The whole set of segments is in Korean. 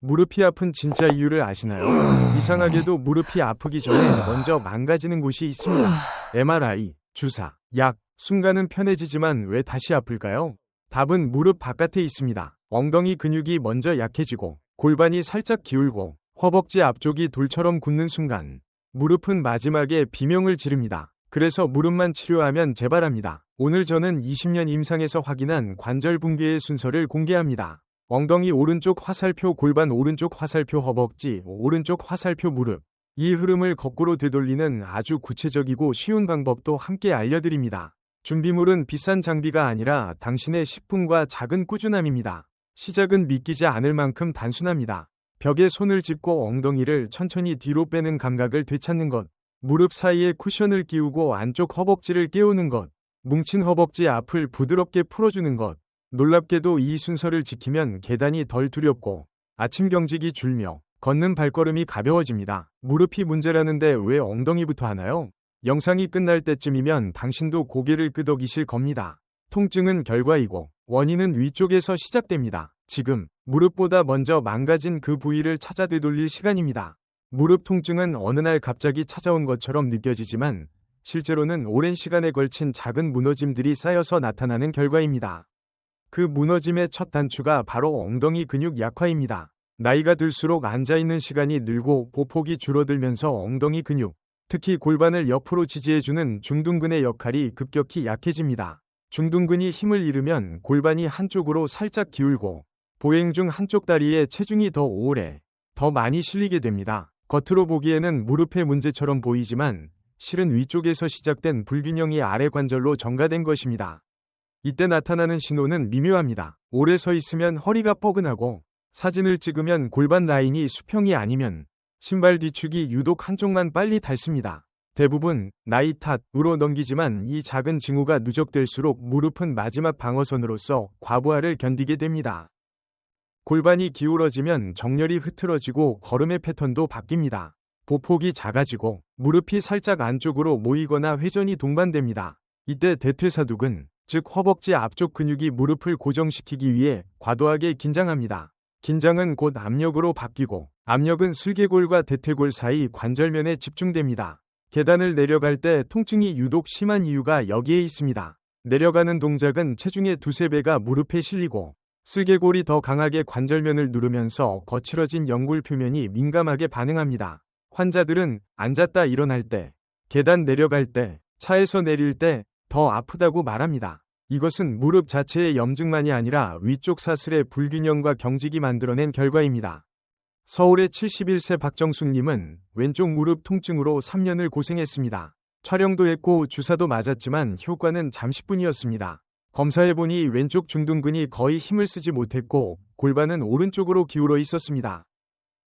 무릎이 아픈 진짜 이유를 아시나요? 이상하게도 무릎이 아프기 전에 먼저 망가지는 곳이 있습니다. MRI, 주사, 약, 순간은 편해지지만 왜 다시 아플까요? 답은 무릎 바깥에 있습니다. 엉덩이 근육이 먼저 약해지고 골반이 살짝 기울고 허벅지 앞쪽이 돌처럼 굳는 순간 무릎은 마지막에 비명을 지릅니다. 그래서 무릎만 치료하면 재발합니다. 오늘 저는 20년 임상에서 확인한 관절 붕괴의 순서를 공개합니다. 엉덩이 오른쪽 화살표, 골반 오른쪽 화살표, 허벅지 오른쪽 화살표, 무릎. 이 흐름을 거꾸로 되돌리는 아주 구체적이고 쉬운 방법도 함께 알려드립니다. 준비물은 비싼 장비가 아니라 당신의 10분과 작은 꾸준함입니다. 시작은 믿기지 않을 만큼 단순합니다. 벽에 손을 짚고 엉덩이를 천천히 뒤로 빼는 감각을 되찾는 것. 무릎 사이에 쿠션을 끼우고 안쪽 허벅지를 깨우는 것. 뭉친 허벅지 앞을 부드럽게 풀어주는 것. 놀랍게도 이 순서를 지키면 계단이 덜 두렵고 아침 경직이 줄며 걷는 발걸음이 가벼워집니다. 무릎이 문제라는데 왜 엉덩이부터 하나요? 영상이 끝날 때쯤이면 당신도 고개를 끄덕이실 겁니다. 통증은 결과이고 원인은 위쪽에서 시작됩니다. 지금 무릎보다 먼저 망가진 그 부위를 찾아 되돌릴 시간입니다. 무릎 통증은 어느 날 갑자기 찾아온 것처럼 느껴지지만 실제로는 오랜 시간에 걸친 작은 무너짐들이 쌓여서 나타나는 결과입니다. 그 무너짐의 첫 단추가 바로 엉덩이 근육 약화입니다. 나이가 들수록 앉아있는 시간이 늘고 보폭이 줄어들면서 엉덩이 근육, 특히 골반을 옆으로 지지해주는 중둔근의 역할이 급격히 약해집니다. 중둔근이 힘을 잃으면 골반이 한쪽으로 살짝 기울고 보행 중 한쪽 다리에 체중이 더 오래, 더 많이 실리게 됩니다. 겉으로 보기에는 무릎의 문제처럼 보이지만 실은 위쪽에서 시작된 불균형이 아래 관절로 전가된 것입니다. 이때 나타나는 신호는 미묘합니다. 오래 서 있으면 허리가 뻐근하고 사진을 찍으면 골반 라인이 수평이 아니면 신발 뒤축이 유독 한쪽만 빨리 닳습니다. 대부분 나이 탓으로 넘기지만 이 작은 징후가 누적될수록 무릎은 마지막 방어선으로서 과부하를 견디게 됩니다. 골반이 기울어지면 정렬이 흐트러지고 걸음의 패턴도 바뀝니다. 보폭이 작아지고 무릎이 살짝 안쪽으로 모이거나 회전이 동반됩니다. 이때 대퇴사두근, 즉 허벅지 앞쪽 근육이 무릎을 고정시키기 위해 과도하게 긴장합니다. 긴장은 곧 압력으로 바뀌고 압력은 슬개골과 대퇴골 사이 관절면에 집중됩니다. 계단을 내려갈 때 통증이 유독 심한 이유가 여기에 있습니다. 내려가는 동작은 체중의 두세 배가 무릎에 실리고 슬개골이 더 강하게 관절면을 누르면서 거칠어진 연골 표면이 민감하게 반응합니다. 환자들은 앉았다 일어날 때, 계단 내려갈 때, 차에서 내릴 때 더 아프다고 말합니다. 이것은 무릎 자체의 염증만이 아니라 위쪽 사슬의 불균형과 경직이 만들어낸 결과입니다. 서울의 71세 박정숙님은 왼쪽 무릎 통증으로 3년을 고생했습니다. 촬영도 했고 주사도 맞았지만 효과는 잠시뿐이었습니다. 검사해보니 왼쪽 중둔근이 거의 힘을 쓰지 못했고 골반은 오른쪽으로 기울어 있었습니다.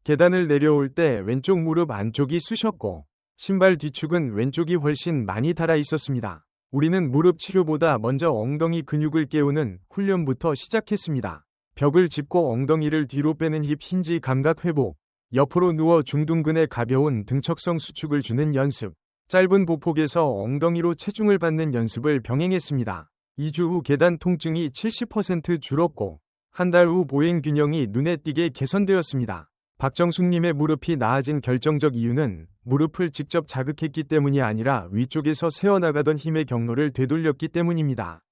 계단을 내려올 때 왼쪽 무릎 안쪽이 쑤셨고 신발 뒤축은 왼쪽이 훨씬 많이 닳아 있었습니다. 우리는 무릎 치료보다 먼저 엉덩이 근육을 깨우는 훈련부터 시작했습니다. 벽을 짚고 엉덩이를 뒤로 빼는 힙 힌지 감각 회복, 옆으로 누워 중둔근에 가벼운 등척성 수축을 주는 연습, 짧은 보폭에서 엉덩이로 체중을 받는 연습을 병행했습니다. 2주 후 계단 통증이 70% 줄었고 한 달 후 보행 균형이 눈에 띄게 개선되었습니다. 박정숙님의 무릎이 나아진 결정적 이유는 무릎을 직접 자극했기 때문이 아니라 위쪽에서 새어나가던 힘의 경로를 되돌렸기 때문입니다.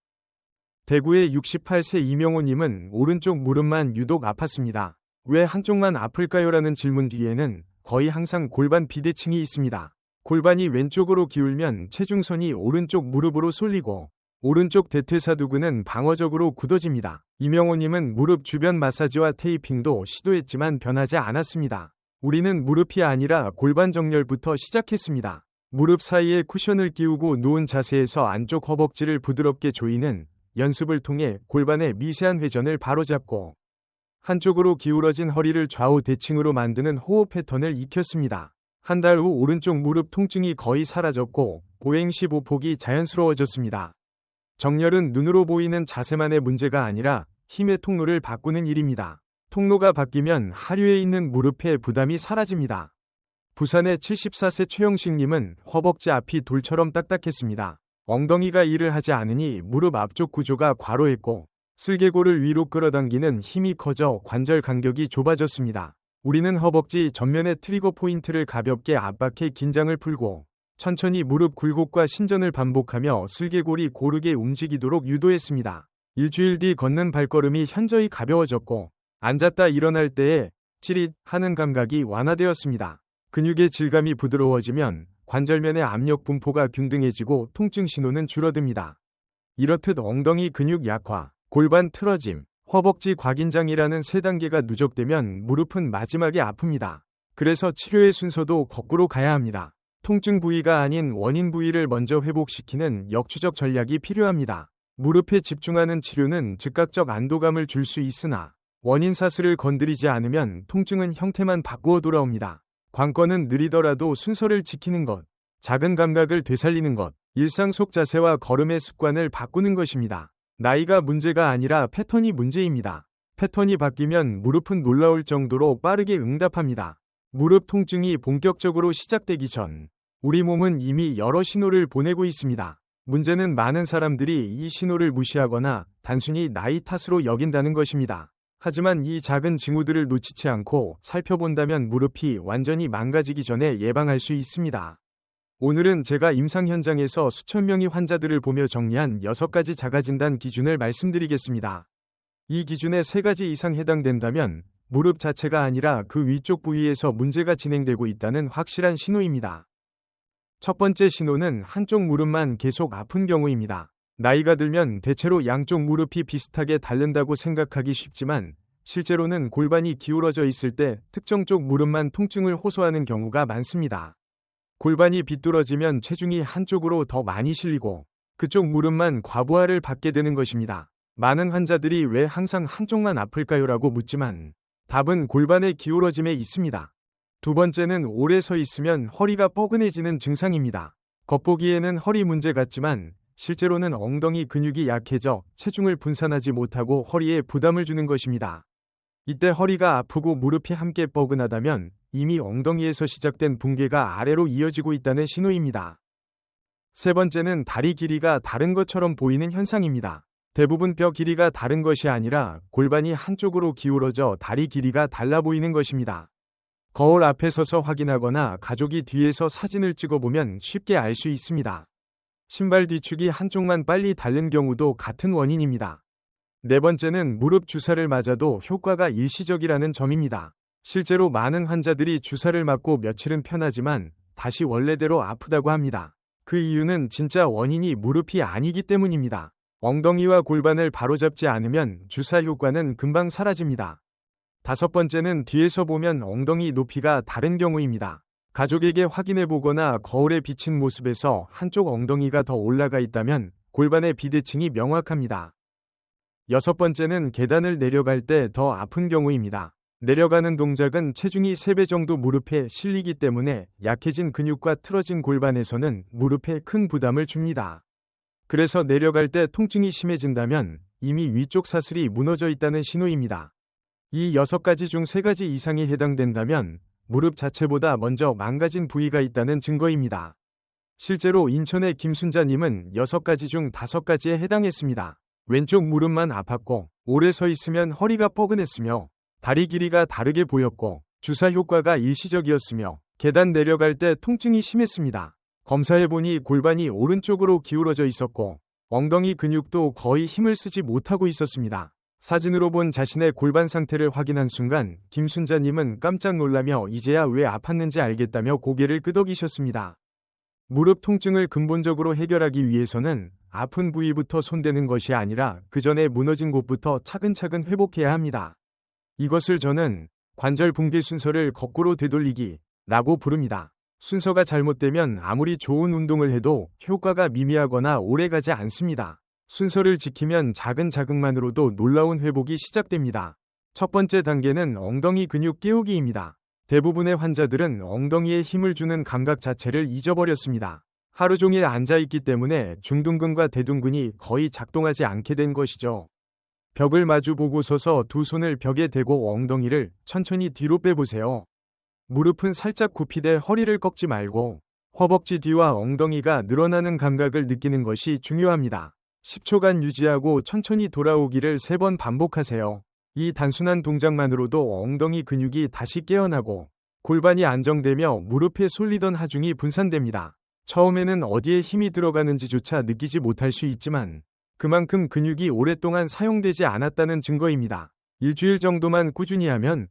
대구의 68세 이명호님은 오른쪽 무릎만 유독 아팠습니다. 왜 한쪽만 아플까요? 라는 질문 뒤에는 거의 항상 골반 비대칭이 있습니다. 골반이 왼쪽으로 기울면 체중선이 오른쪽 무릎으로 쏠리고 오른쪽 대퇴사두근은 방어적으로 굳어집니다. 이명호님은 무릎 주변 마사지와 테이핑도 시도했지만 변하지 않았습니다. 우리는 무릎이 아니라 골반 정렬부터 시작했습니다. 무릎 사이에 쿠션을 끼우고 누운 자세에서 안쪽 허벅지를 부드럽게 조이는 연습을 통해 골반의 미세한 회전을 바로잡고 한쪽으로 기울어진 허리를 좌우 대칭으로 만드는 호흡 패턴을 익혔습니다. 한 달 후 오른쪽 무릎 통증이 거의 사라졌고 보행 시 보폭이 자연스러워졌습니다. 정렬은 눈으로 보이는 자세만의 문제가 아니라 힘의 통로를 바꾸는 일입니다. 통로가 바뀌면 하류에 있는 무릎의 부담이 사라집니다. 부산의 74세 최영식님은 허벅지 앞이 돌처럼 딱딱했습니다. 엉덩이가 일을 하지 않으니 무릎 앞쪽 구조가 과로했고 슬개골을 위로 끌어당기는 힘이 커져 관절 간격이 좁아졌습니다. 우리는 허벅지 전면의 트리거 포인트를 가볍게 압박해 긴장을 풀고 천천히 무릎 굴곡과 신전을 반복하며 슬개골이 고르게 움직이도록 유도했습니다. 일주일 뒤 걷는 발걸음이 현저히 가벼워졌고 앉았다 일어날 때에 찌릿 하는 감각이 완화되었습니다. 근육의 질감이 부드러워지면 관절면의 압력 분포가 균등해지고 통증 신호는 줄어듭니다. 이렇듯 엉덩이 근육 약화, 골반 틀어짐, 허벅지 과긴장이라는 세 단계가 누적되면 무릎은 마지막에 아픕니다. 그래서 치료의 순서도 거꾸로 가야 합니다. 통증 부위가 아닌 원인 부위를 먼저 회복시키는 역추적 전략이 필요합니다. 무릎에 집중하는 치료는 즉각적 안도감을 줄 수 있으나 원인 사슬을 건드리지 않으면 통증은 형태만 바꾸어 돌아옵니다. 관건은 느리더라도 순서를 지키는 것, 작은 감각을 되살리는 것, 일상 속 자세와 걸음의 습관을 바꾸는 것입니다. 나이가 문제가 아니라 패턴이 문제입니다. 패턴이 바뀌면 무릎은 놀라울 정도로 빠르게 응답합니다. 무릎 통증이 본격적으로 시작되기 전 우리 몸은 이미 여러 신호를 보내고 있습니다. 문제는 많은 사람들이 이 신호를 무시하거나 단순히 나이 탓으로 여긴다는 것입니다. 하지만 이 작은 징후들을 놓치지 않고 살펴본다면 무릎이 완전히 망가지기 전에 예방할 수 있습니다. 오늘은 제가 임상 현장에서 수천 명의 환자들을 보며 정리한 6가지 자가진단 기준을 말씀드리겠습니다. 이 기준에 3가지 이상 해당된다면 무릎 자체가 아니라 그 위쪽 부위에서 문제가 진행되고 있다는 확실한 신호입니다. 첫 번째 신호는 한쪽 무릎만 계속 아픈 경우입니다. 나이가 들면 대체로 양쪽 무릎이 비슷하게 닳는다고 생각하기 쉽지만 실제로는 골반이 기울어져 있을 때 특정 쪽 무릎만 통증을 호소하는 경우가 많습니다. 골반이 비뚤어지면 체중이 한쪽으로 더 많이 실리고 그쪽 무릎만 과부하를 받게 되는 것입니다. 많은 환자들이 왜 항상 한쪽만 아플까요? 라고 묻지만 답은 골반의 기울어짐에 있습니다. 두 번째는 오래 서 있으면 허리가 뻐근해지는 증상입니다. 겉보기에는 허리 문제 같지만 실제로는 엉덩이 근육이 약해져 체중을 분산하지 못하고 허리에 부담을 주는 것입니다. 이때 허리가 아프고 무릎이 함께 뻐근하다면 이미 엉덩이에서 시작된 붕괴가 아래로 이어지고 있다는 신호입니다. 세 번째는 다리 길이가 다른 것처럼 보이는 현상입니다. 대부분 뼈 길이가 다른 것이 아니라 골반이 한쪽으로 기울어져 다리 길이가 달라 보이는 것입니다. 거울 앞에 서서 확인하거나 가족이 뒤에서 사진을 찍어보면 쉽게 알 수 있습니다. 신발 뒤축이 한쪽만 빨리 닳는 경우도 같은 원인입니다. 네 번째는 무릎 주사를 맞아도 효과가 일시적이라는 점입니다. 실제로 많은 환자들이 주사를 맞고 며칠은 편하지만 다시 원래대로 아프다고 합니다. 그 이유는 진짜 원인이 무릎이 아니기 때문입니다. 엉덩이와 골반을 바로잡지 않으면 주사 효과는 금방 사라집니다. 다섯 번째는 뒤에서 보면 엉덩이 높이가 다른 경우입니다. 가족에게 확인해보거나 거울에 비친 모습에서 한쪽 엉덩이가 더 올라가 있다면 골반의 비대칭이 명확합니다. 여섯 번째는 계단을 내려갈 때 더 아픈 경우입니다. 내려가는 동작은 체중이 3배 정도 무릎에 실리기 때문에 약해진 근육과 틀어진 골반에서는 무릎에 큰 부담을 줍니다. 그래서 내려갈 때 통증이 심해진다면 이미 위쪽 사슬이 무너져 있다는 신호입니다. 이 6가지 중 3가지 이상이 해당된다면 무릎 자체보다 먼저 망가진 부위가 있다는 증거입니다. 실제로 인천의 김순자님은 6가지 중 5가지에 해당했습니다. 왼쪽 무릎만 아팠고 오래 서 있으면 허리가 뻐근했으며 다리 길이가 다르게 보였고 주사 효과가 일시적이었으며 계단 내려갈 때 통증이 심했습니다. 검사해보니 골반이 오른쪽으로 기울어져 있었고 엉덩이 근육도 거의 힘을 쓰지 못하고 있었습니다. 사진으로 본 자신의 골반 상태를 확인한 순간 김순자님은 깜짝 놀라며 이제야 왜 아팠는지 알겠다며 고개를 끄덕이셨습니다. 무릎 통증을 근본적으로 해결하기 위해서는 아픈 부위부터 손대는 것이 아니라 그 전에 무너진 곳부터 차근차근 회복해야 합니다. 이것을 저는 관절 붕괴 순서를 거꾸로 되돌리기 라고 부릅니다. 순서가 잘못되면 아무리 좋은 운동을 해도 효과가 미미하거나 오래가지 않습니다. 순서를 지키면 작은 자극만으로도 놀라운 회복이 시작됩니다. 첫 번째 단계는 엉덩이 근육 깨우기입니다. 대부분의 환자들은 엉덩이에 힘을 주는 감각 자체를 잊어버렸습니다. 하루 종일 앉아있기 때문에 중둔근과 대둔근이 거의 작동하지 않게 된 것이죠. 벽을 마주 보고 서서 두 손을 벽에 대고 엉덩이를 천천히 뒤로 빼보세요. 무릎은 살짝 굽히되 허리를 꺾지 말고 허벅지 뒤와 엉덩이가 늘어나는 감각을 느끼는 것이 중요합니다. 10초간 유지하고 천천히 돌아오기를 3번 반복하세요. 이 단순한 동작만으로도 엉덩이 근육이 다시 깨어나고 골반이 안정되며 무릎에 쏠리던 하중이 분산됩니다. 처음에는 어디에 힘이 들어가는지조차 느끼지 못할 수 있지만 그만큼 근육이 오랫동안 사용되지 않았다는 증거입니다. 일주일 정도만 꾸준히 하면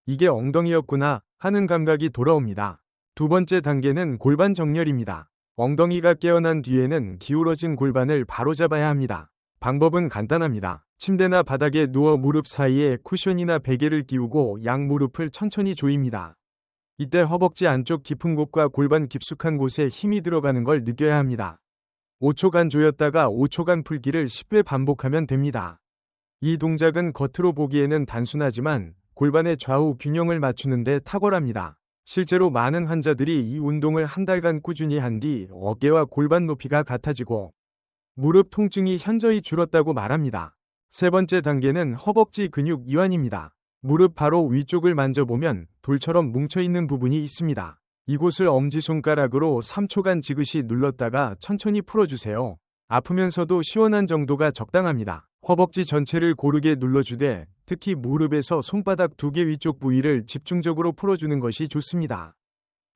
이게 엉덩이였구나 하는 감각이 돌아옵니다. 두 번째 단계는 골반 정렬입니다. 엉덩이가 깨어난 뒤에는 기울어진 골반을 바로잡아야 합니다. 방법은 간단합니다. 침대나 바닥에 누워 무릎 사이에 쿠션이나 베개를 끼우고 양 무릎을 천천히 조입니다. 이때 허벅지 안쪽 깊은 곳과 골반 깊숙한 곳에 힘이 들어가는 걸 느껴야 합니다. 5초간 조였다가 5초간 풀기를 10회 반복하면 됩니다. 이 동작은 겉으로 보기에는 단순하지만 골반의 좌우 균형을 맞추는 데 탁월합니다. 실제로 많은 환자들이 이 운동을 한 달간 꾸준히 한 뒤 어깨와 골반 높이가 같아지고 무릎 통증이 현저히 줄었다고 말합니다. 세 번째 단계는 허벅지 근육 이완입니다. 무릎 바로 위쪽을 만져보면 돌처럼 뭉쳐있는 부분이 있습니다. 이곳을 엄지손가락으로 3초간 지그시 눌렀다가 천천히 풀어주세요. 아프면서도 시원한 정도가 적당합니다. 허벅지 전체를 고르게 눌러주되 특히 무릎에서 손바닥 2개 위쪽 부위를 집중적으로 풀어주는 것이 좋습니다.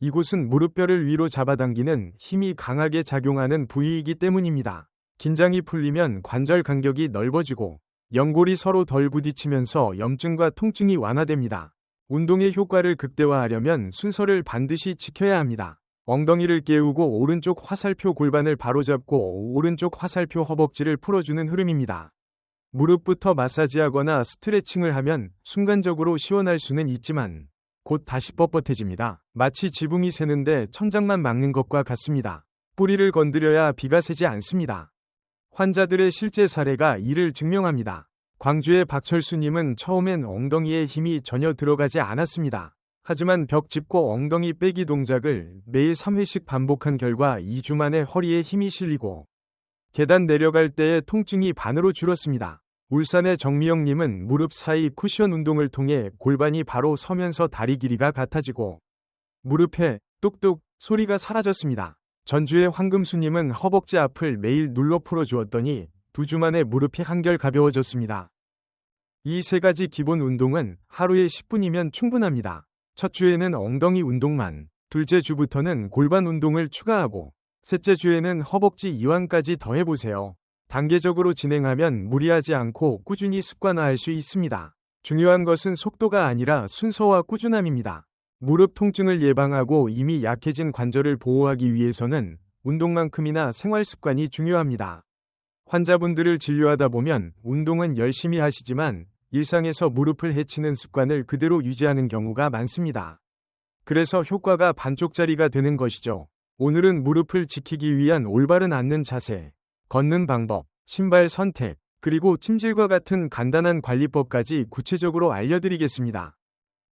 이곳은 무릎뼈를 위로 잡아당기는 힘이 강하게 작용하는 부위이기 때문입니다. 긴장이 풀리면 관절 간격이 넓어지고 연골이 서로 덜 부딪히면서 염증과 통증이 완화됩니다. 운동의 효과를 극대화하려면 순서를 반드시 지켜야 합니다. 엉덩이를 깨우고 오른쪽 화살표 골반을 바로잡고 오른쪽 화살표 허벅지를 풀어주는 흐름입니다. 무릎부터 마사지하거나 스트레칭을 하면 순간적으로 시원할 수는 있지만 곧 다시 뻣뻣해집니다. 마치 지붕이 새는데 천장만 막는 것과 같습니다. 뿌리를 건드려야 비가 새지 않습니다. 환자들의 실제 사례가 이를 증명합니다. 광주의 박철수님은 처음엔 엉덩이에 힘이 전혀 들어가지 않았습니다. 하지만 벽 짚고 엉덩이 빼기 동작을 매일 3회씩 반복한 결과 2주 만에 허리에 힘이 실리고 계단 내려갈 때의 통증이 반으로 줄었습니다. 울산의 정미영님은 무릎 사이 쿠션 운동을 통해 골반이 바로 서면서 다리 길이가 같아지고 무릎에 뚝뚝 소리가 사라졌습니다. 전주의 황금수님은 허벅지 앞을 매일 눌러 풀어주었더니 2주 만에 무릎이 한결 가벼워졌습니다. 이 세 가지 기본 운동은 하루에 10분이면 충분합니다. 첫 주에는 엉덩이 운동만, 둘째 주부터는 골반 운동을 추가하고 셋째 주에는 허벅지 이완까지 더해보세요. 단계적으로 진행하면 무리하지 않고 꾸준히 습관화할 수 있습니다. 중요한 것은 속도가 아니라 순서와 꾸준함입니다. 무릎 통증을 예방하고 이미 약해진 관절을 보호하기 위해서는 운동만큼이나 생활 습관이 중요합니다. 환자분들을 진료하다 보면 운동은 열심히 하시지만 일상에서 무릎을 해치는 습관을 그대로 유지하는 경우가 많습니다. 그래서 효과가 반쪽짜리가 되는 것이죠. 오늘은 무릎을 지키기 위한 올바른 앉는 자세, 걷는 방법, 신발 선택, 그리고 찜질과 같은 간단한 관리법까지 구체적으로 알려드리겠습니다.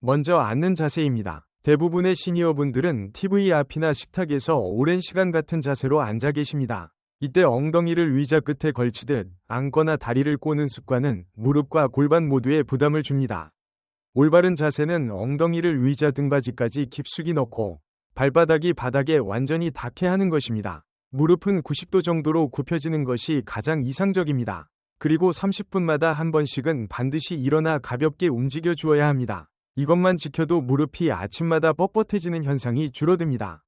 먼저 앉는 자세입니다. 대부분의 시니어분들은 TV 앞이나 식탁에서 오랜 시간 같은 자세로 앉아 계십니다. 이때 엉덩이를 의자 끝에 걸치듯 앉거나 다리를 꼬는 습관은 무릎과 골반 모두에 부담을 줍니다. 올바른 자세는 엉덩이를 의자 등받이까지 깊숙이 넣고 발바닥이 바닥에 완전히 닿게 하는 것입니다. 무릎은 90도 정도로 굽혀지는 것이 가장 이상적입니다. 그리고 30분마다 한 번씩은 반드시 일어나 가볍게 움직여 주어야 합니다. 이것만 지켜도 무릎이 아침마다 뻣뻣해지는 현상이 줄어듭니다.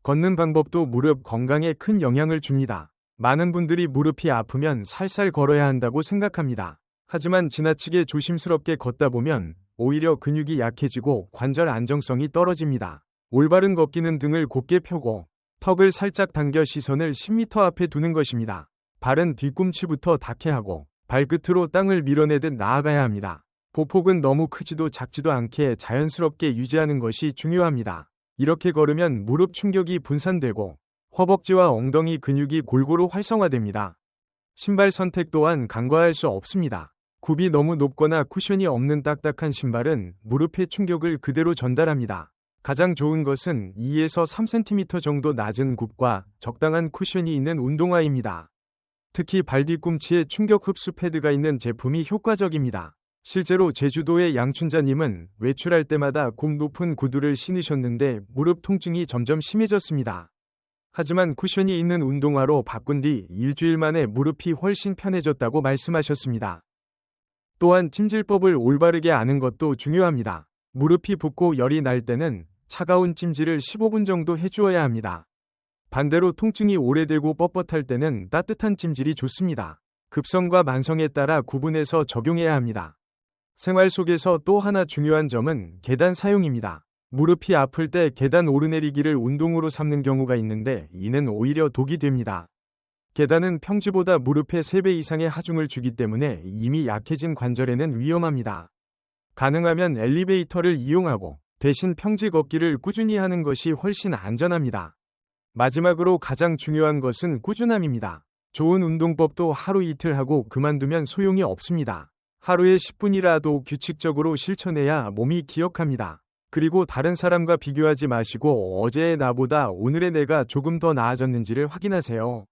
걷는 방법도 무릎 건강에 큰 영향을 줍니다. 많은 분들이 무릎이 아프면 살살 걸어야 한다고 생각합니다. 하지만 지나치게 조심스럽게 걷다 보면 오히려 근육이 약해지고 관절 안정성이 떨어집니다. 올바른 걷기는 등을 곧게 펴고 턱을 살짝 당겨 시선을 10m 앞에 두는 것입니다. 발은 뒤꿈치부터 닿게 하고 발끝으로 땅을 밀어내듯 나아가야 합니다. 보폭은 너무 크지도 작지도 않게 자연스럽게 유지하는 것이 중요합니다. 이렇게 걸으면 무릎 충격이 분산되고 허벅지와 엉덩이 근육이 골고루 활성화됩니다. 신발 선택 또한 간과할 수 없습니다. 굽이 너무 높거나 쿠션이 없는 딱딱한 신발은 무릎의 충격을 그대로 전달합니다. 가장 좋은 것은 2에서 3cm 정도 낮은 굽과 적당한 쿠션이 있는 운동화입니다. 특히 발 뒤꿈치에 충격 흡수 패드가 있는 제품이 효과적입니다. 실제로 제주도의 양춘자님은 외출할 때마다 굽 높은 구두를 신으셨는데 무릎 통증이 점점 심해졌습니다. 하지만 쿠션이 있는 운동화로 바꾼 뒤 일주일 만에 무릎이 훨씬 편해졌다고 말씀하셨습니다. 또한 찜질법을 올바르게 아는 것도 중요합니다. 무릎이 붓고 열이 날 때는 차가운 찜질을 15분 정도 해주어야 합니다. 반대로 통증이 오래되고 뻣뻣할 때는 따뜻한 찜질이 좋습니다. 급성과 만성에 따라 구분해서 적용해야 합니다. 생활 속에서 또 하나 중요한 점은 계단 사용입니다. 무릎이 아플 때 계단 오르내리기를 운동으로 삼는 경우가 있는데 이는 오히려 독이 됩니다. 계단은 평지보다 무릎에 3배 이상의 하중을 주기 때문에 이미 약해진 관절에는 위험합니다. 가능하면 엘리베이터를 이용하고 대신 평지 걷기를 꾸준히 하는 것이 훨씬 안전합니다. 마지막으로 가장 중요한 것은 꾸준함입니다. 좋은 운동법도 하루 이틀 하고 그만두면 소용이 없습니다. 하루에 10분이라도 규칙적으로 실천해야 몸이 기억합니다. 그리고 다른 사람과 비교하지 마시고 어제의 나보다 오늘의 내가 조금 더 나아졌는지를 확인하세요.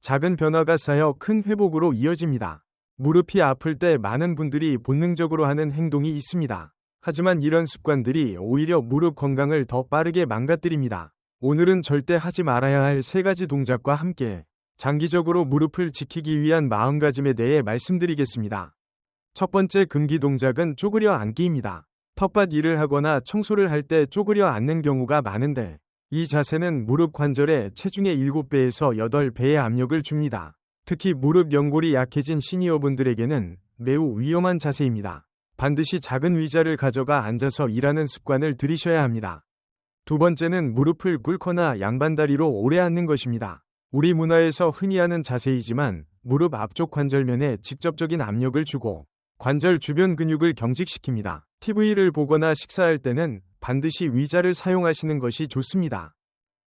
작은 변화가 쌓여 큰 회복으로 이어집니다. 무릎이 아플 때 많은 분들이 본능적으로 하는 행동이 있습니다. 하지만 이런 습관들이 오히려 무릎 건강을 더 빠르게 망가뜨립니다. 오늘은 절대 하지 말아야 할 3가지 동작과 함께 장기적으로 무릎을 지키기 위한 마음가짐에 대해 말씀드리겠습니다. 첫 번째 금기 동작은 쪼그려 앉기입니다. 텃밭 일을 하거나 청소를 할 때 쪼그려 앉는 경우가 많은데 이 자세는 무릎 관절에 체중의 7배에서 8배의 압력을 줍니다. 특히 무릎 연골이 약해진 시니어분들에게는 매우 위험한 자세입니다. 반드시 작은 의자를 가져가 앉아서 일하는 습관을 들이셔야 합니다. 두 번째는 무릎을 꿇거나 양반다리로 오래 앉는 것입니다. 우리 문화에서 흔히 하는 자세이지만 무릎 앞쪽 관절면에 직접적인 압력을 주고 관절 주변 근육을 경직시킵니다. TV를 보거나 식사할 때는 반드시 의자를 사용하시는 것이 좋습니다.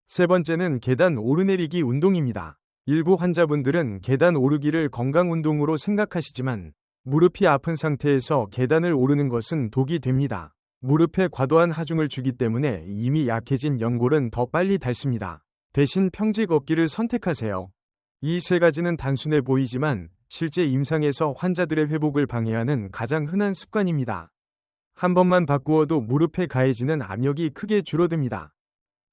세 번째는 계단 오르내리기 운동입니다. 일부 환자분들은 계단 오르기를 건강운동으로 생각하시지만 무릎이 아픈 상태에서 계단을 오르는 것은 독이 됩니다. 무릎에 과도한 하중을 주기 때문에 이미 약해진 연골은 더 빨리 닳습니다. 대신 평지 걷기를 선택하세요. 이 3가지는 단순해 보이지만 실제 임상에서 환자들의 회복을 방해하는 가장 흔한 습관입니다. 한 번만 바꾸어도 무릎에 가해지는 압력이 크게 줄어듭니다.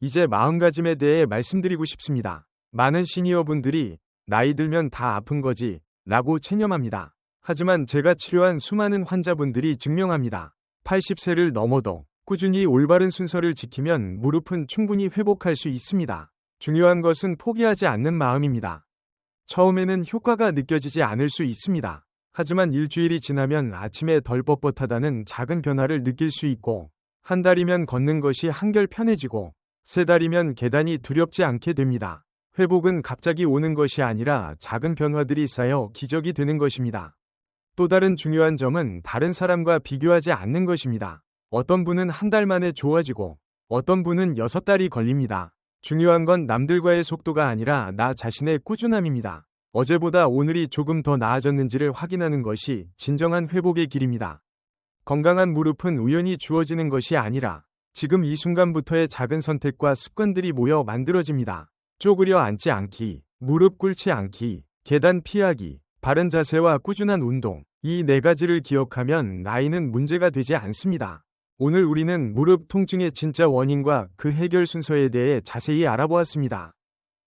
이제 마음가짐에 대해 말씀드리고 싶습니다. 많은 시니어분들이 나이 들면 다 아픈 거지 라고 체념합니다. 하지만 제가 치료한 수많은 환자분들이 증명합니다. 80세를 넘어도 꾸준히 올바른 순서를 지키면 무릎은 충분히 회복할 수 있습니다. 중요한 것은 포기하지 않는 마음입니다. 처음에는 효과가 느껴지지 않을 수 있습니다. 하지만 일주일이 지나면 아침에 덜 뻣뻣하다는 작은 변화를 느낄 수 있고, 한 달이면 걷는 것이 한결 편해지고, 3달이면 계단이 두렵지 않게 됩니다. 회복은 갑자기 오는 것이 아니라 작은 변화들이 쌓여 기적이 되는 것입니다. 또 다른 중요한 점은 다른 사람과 비교하지 않는 것입니다. 어떤 분은 한 달 만에 좋아지고 어떤 분은 6달이 걸립니다. 중요한 건 남들과의 속도가 아니라 나 자신의 꾸준함입니다. 어제보다 오늘이 조금 더 나아졌는지를 확인하는 것이 진정한 회복의 길입니다. 건강한 무릎은 우연히 주어지는 것이 아니라 지금 이 순간부터의 작은 선택과 습관들이 모여 만들어집니다. 쪼그려 앉지 않기, 무릎 꿇지 않기, 계단 피하기, 바른 자세와 꾸준한 운동, 이 4가지를 기억하면 나이는 문제가 되지 않습니다. 오늘 우리는 무릎 통증의 진짜 원인과 그 해결 순서에 대해 자세히 알아보았습니다.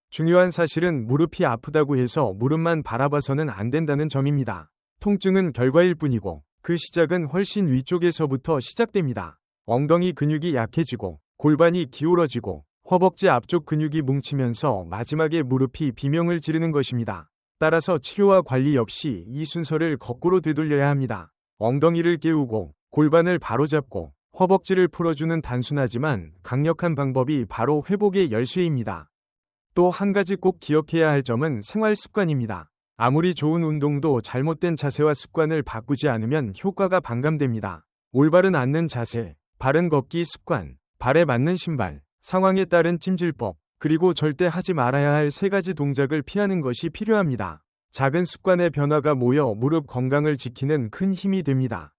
중요한 사실은 무릎이 아프다고 해서 무릎만 바라봐서는 안 된다는 점입니다. 통증은 결과일 뿐이고 그 시작은 훨씬 위쪽에서부터 시작됩니다. 엉덩이 근육이 약해지고 골반이 기울어지고 허벅지 앞쪽 근육이 뭉치면서 마지막에 무릎이 비명을 지르는 것입니다. 따라서 치료와 관리 역시 이 순서를 거꾸로 되돌려야 합니다. 엉덩이를 깨우고 골반을 바로잡고 허벅지를 풀어주는 단순하지만 강력한 방법이 바로 회복의 열쇠입니다. 또 한 가지 꼭 기억해야 할 점은 생활 습관입니다. 아무리 좋은 운동도 잘못된 자세와 습관을 바꾸지 않으면 효과가 반감됩니다. 올바른 앉는 자세, 바른 걷기 습관, 발에 맞는 신발, 상황에 따른 찜질법, 그리고 절대 하지 말아야 할 3가지 동작을 피하는 것이 필요합니다. 작은 습관의 변화가 모여 무릎 건강을 지키는 큰 힘이 됩니다.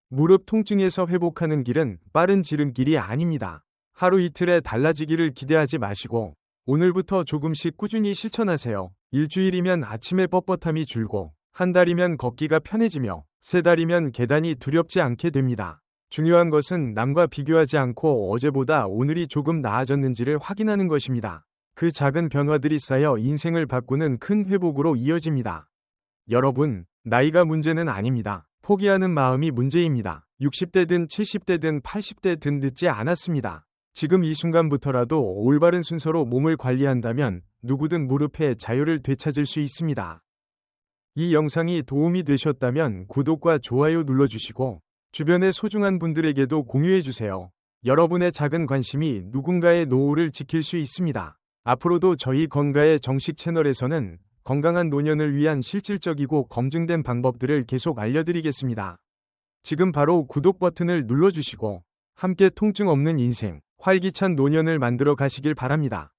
무릎 통증에서 회복하는 길은 빠른 지름길이 아닙니다. 하루 이틀에 달라지기를 기대하지 마시고 오늘부터 조금씩 꾸준히 실천하세요. 일주일이면 아침에 뻣뻣함이 줄고 한 달이면 걷기가 편해지며 3달이면 계단이 두렵지 않게 됩니다. 중요한 것은 남과 비교하지 않고 어제보다 오늘이 조금 나아졌는지를 확인하는 것입니다. 그 작은 변화들이 쌓여 인생을 바꾸는 큰 회복으로 이어집니다. 여러분, 나이가 문제는 아닙니다. 포기하는 마음이 문제입니다. 60대든 70대든 80대든 늦지 않았습니다. 지금 이 순간부터라도 올바른 순서로 몸을 관리한다면 누구든 무릎의 자유를 되찾을 수 있습니다. 이 영상이 도움이 되셨다면 구독과 좋아요 눌러주시고 주변의 소중한 분들에게도 공유해주세요. 여러분의 작은 관심이 누군가의 노후를 지킬 수 있습니다. 앞으로도 저희 건가의 정식 채널에서는 건강한 노년을 위한 실질적이고 검증된 방법들을 계속 알려드리겠습니다. 지금 바로 구독 버튼을 눌러주시고 함께 통증 없는 인생, 활기찬 노년을 만들어 가시길 바랍니다.